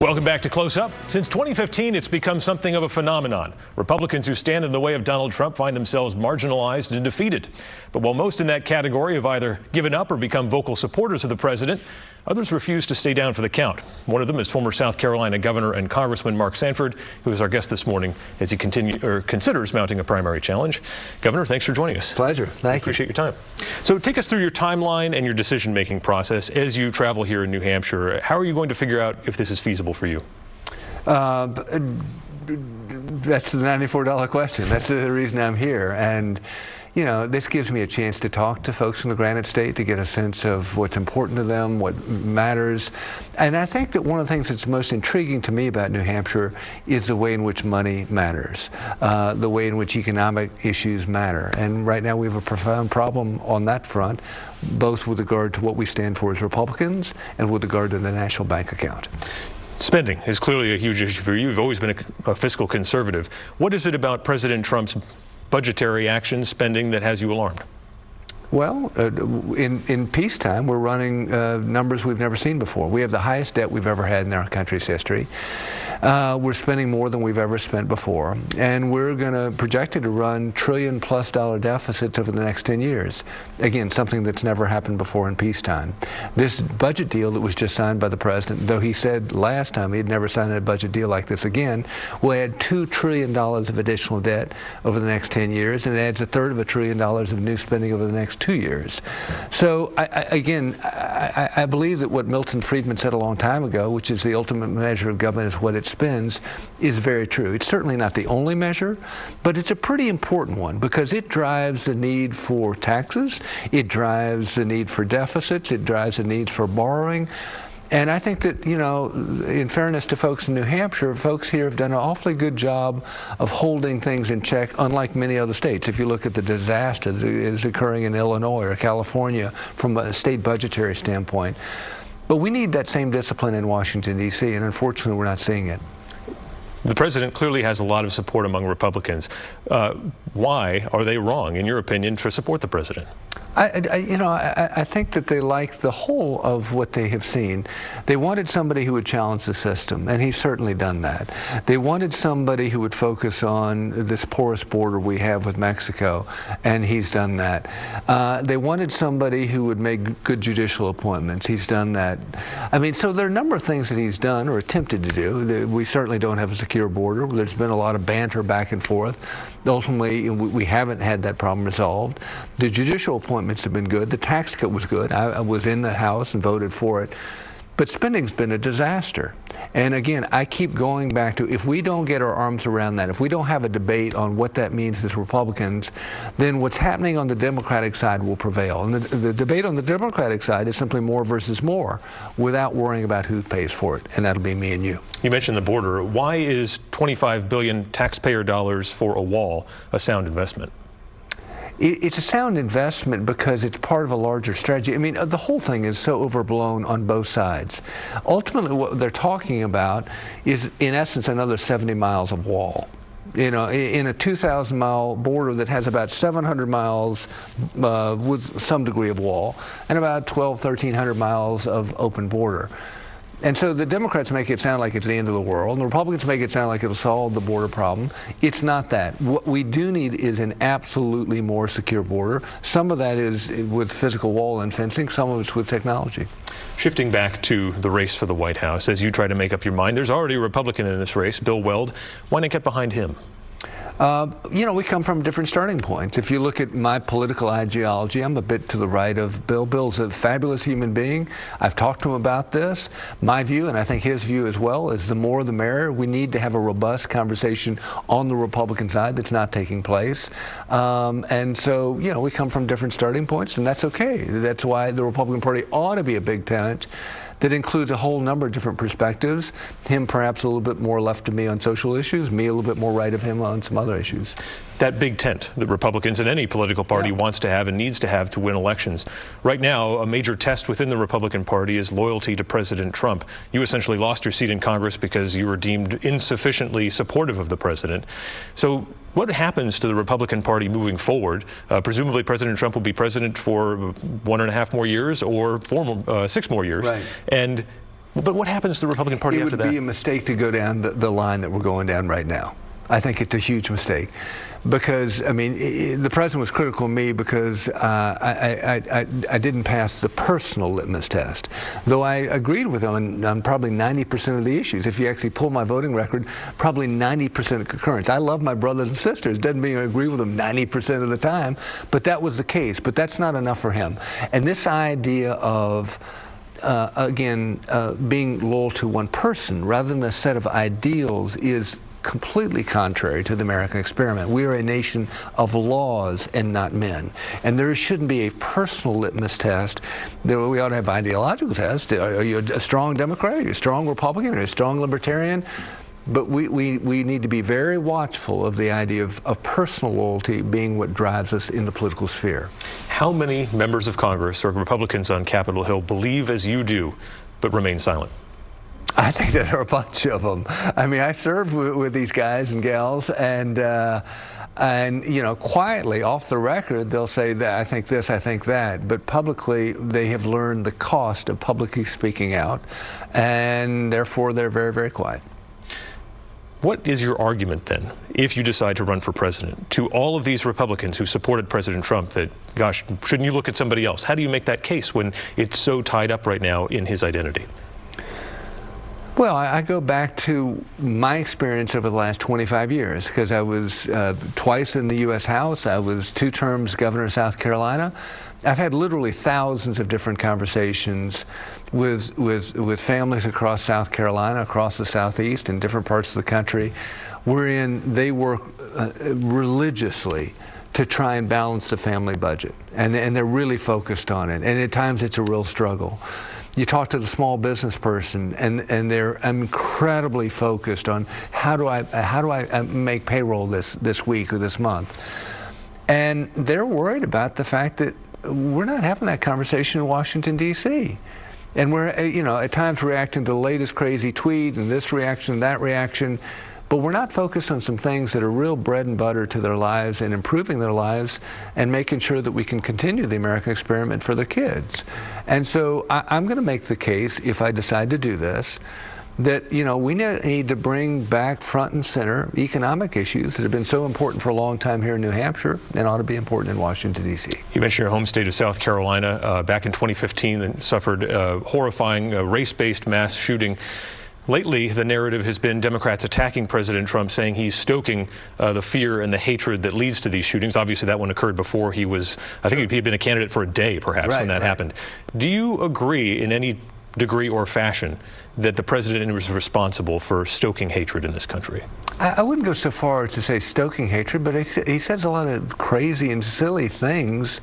Welcome back to Close Up. Since 2015, it's become something of a phenomenon. Republicans who stand in the way of Donald Trump find themselves marginalized and defeated. But while most in that category have either given up or become vocal supporters of the president, others refuse to stay down for the count. One of them is former South Carolina Governor and Congressman Mark Sanford, who is our guest this morning as he considers mounting a primary challenge. Governor, thanks for joining us. Pleasure. Thank you. Appreciate your time. So take us through your timeline and your decision-making process as you travel here in New Hampshire. How are you going to figure out if this is feasible for you? That's the $94 question. That's the reason I'm here. And, you know, this gives me a chance to talk to folks in the Granite State to get a sense of what's important to them, what matters. And I think that one of the things that's most intriguing to me about New Hampshire is the way in which money matters, the way in which economic issues matter. And right now we have a profound problem on that front, both with regard to what we stand for as Republicans and with regard to the national bank account. Spending is clearly a huge issue for you. You've always been a fiscal conservative. What is it about President Trump's budgetary actions, spending, that has you alarmed? Well, in peacetime, we're running numbers we've never seen before. We have the highest debt we've ever had in our country's history. We're spending more than we've ever spent before, and we're going to project to run trillion-plus deficits over the next 10 years. Again, something that's never happened before in peacetime. This budget deal that was just signed by the president, though he said last time he'd never signed a budget deal like this again, will add $2 trillion of additional debt over the next 10 years, and it adds $1/3 of $1 trillion of new spending over the next 2 years. So I believe that what Milton Friedman said a long time ago, which is the ultimate measure of government is what it spends, is very true. It's certainly not the only measure, but it's a pretty important one because it drives the need for taxes, it drives the need for deficits, it drives the need for borrowing. And I think that, you know, in fairness to folks in New Hampshire, folks here have done an awfully good job of holding things in check, unlike many other states. If you look at the disaster that is occurring in Illinois or California from a state budgetary standpoint. But we need that same discipline in Washington, D.C., and unfortunately we're not seeing it. The president clearly has a lot of support among Republicans. Why are they wrong, in your opinion, to support the president? I think that they like the whole of what they have seen. They wanted somebody who would challenge the system, and he's certainly done that. They wanted somebody who would focus on this porous border we have with Mexico, and he's done that. They wanted somebody who would make good judicial appointments. He's done that. I mean, so there are a number of things that he's done or attempted to do. We certainly don't have a secure border. There's been a lot of banter back and forth. Ultimately, we haven't had that problem resolved. The judicial appointments have been good. The tax cut was good. I was in the House and voted for it. But spending's been a disaster. And again, I keep going back to, if we don't get our arms around that, if we don't have a debate on what that means as Republicans, then what's happening on the Democratic side will prevail. And the debate on the Democratic side is simply more versus more, without worrying about who pays for it, and that'll be me and you. You mentioned the border. Why is $25 billion taxpayer dollars for a wall a sound investment? It's a sound investment because it's part of a larger strategy. I mean, the whole thing is so overblown on both sides. Ultimately, what they're talking about is, in essence, another 70 miles of wall. You know, in a 2,000-mile border that has about 700 miles with some degree of wall and about 1,300 miles of open border. And so the Democrats make it sound like it's the end of the world, and the Republicans make it sound like it'll solve the border problem. It's not that. What we do need is an absolutely more secure border. Some of that is with physical wall and fencing, some of it's with technology. Shifting back to the race for the White House, as you try to make up your mind, there's already a Republican in this race, Bill Weld. Why not get behind him? You know, we come from different starting points. If you look at my political ideology, I'm a bit to the right of Bill. Bill's a fabulous human being. I've talked to him about this. My view, and I think his view as well, is the more the merrier. We need to have a robust conversation on the Republican side that's not taking place. And so, you know, we come from different starting points, and that's okay. That's why the Republican Party ought to be a big tent that includes a whole number of different perspectives. Him perhaps a little bit more left of me on social issues, me a little bit more right of him on some other issues. That big tent that Republicans and any political party wants to have and needs to have to win elections. Right now, a major test within the Republican Party is loyalty to President Trump. You essentially lost your seat in Congress because you were deemed insufficiently supportive of the president. So what happens to the Republican Party moving forward? Presumably President Trump will be president for 1.5 more years or 6 more years. Right. And But what happens to the Republican Party after that? It would be a mistake to go down the line that we're going down right now. I think it's a huge mistake because, I mean, the president was critical of me because I didn't pass the personal litmus test, though I agreed with him on probably 90% of the issues. If you actually pull my voting record, probably 90% concurrence. I love my brothers and sisters. Doesn't mean I agree with them 90% of the time, but that was the case. But that's not enough for him. And this idea of being loyal to one person rather than a set of ideals is completely contrary to the American experiment. We are a nation of laws and not men. And there shouldn't be a personal litmus test. We ought to have ideological tests. Are you a strong Democrat? Are you a strong Republican? Are you a strong Libertarian? But we need to be very watchful of the idea of personal loyalty being what drives us in the political sphere. How many members of Congress or Republicans on Capitol Hill believe as you do, but remain silent? I think there are a bunch of them. I mean, I serve with these guys and gals, and you know, quietly off the record, they'll say that I think this, I think that, but publicly they have learned the cost of publicly speaking out, and therefore they're very, very quiet. What is your argument then, if you decide to run for president, to all of these Republicans who supported President Trump that, gosh, shouldn't you look at somebody else? How do you make that case when it's so tied up right now in his identity? Well, I go back to my experience over the last 25 years, because I was twice in the U.S. House. I was 2 terms governor of South Carolina. I've had literally thousands of different conversations with families across South Carolina, across the Southeast, in different parts of the country, wherein they work religiously to try and balance the family budget. And they're really focused on it. And at times it's a real struggle. You talk to the small business person, and they're incredibly focused on how do I make payroll this week or this month, and they're worried about the fact that we're not having that conversation in Washington, D.C. And we're, you know, at times reacting to the latest crazy tweet and this reaction, that reaction. But we're not focused on some things that are real bread and butter to their lives and improving their lives and making sure that we can continue the American experiment for their kids. And so I'm going to make the case, if I decide to do this, that, you know, we need to bring back front and center economic issues that have been so important for a long time here in New Hampshire and ought to be important in Washington, D.C. You mentioned your home state of South Carolina back in 2015 and suffered a horrifying race-based mass shooting. Lately, the narrative has been Democrats attacking President Trump, saying he's stoking the fear and the hatred that leads to these shootings. Obviously, that one occurred before he was, I think he'd been a candidate for a day, perhaps, when that happened. Do you agree in any degree or fashion that the president was responsible for stoking hatred in this country? I wouldn't go so far as to say stoking hatred, but he says a lot of crazy and silly things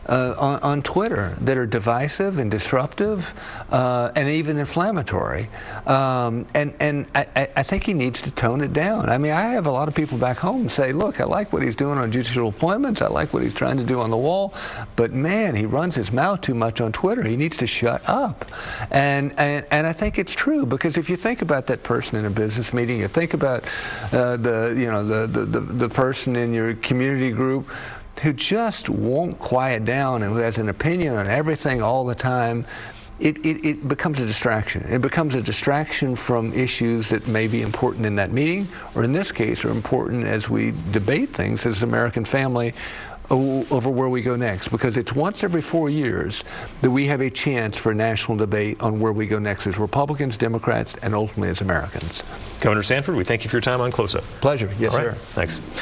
on Twitter that are divisive and disruptive and even inflammatory. And I think he needs to tone it down. I mean, I have a lot of people back home say, look, I like what he's doing on judicial appointments. I like what he's trying to do on the wall. But man, he runs his mouth too much on Twitter. He needs to shut up. And I think it's true, because if you think about that person in a business meeting, you think about the person in your community group who just won't quiet down and who has an opinion on everything all the time, it becomes a distraction. It becomes a distraction from issues that may be important in that meeting, or in this case are important as we debate things as an American family over where we go next, because it's once every 4 years that we have a chance for a national debate on where we go next as Republicans, Democrats, and ultimately as Americans. Governor Sanford, we thank you for your time on Close Up. Pleasure. Yes, All right. sir. Thanks.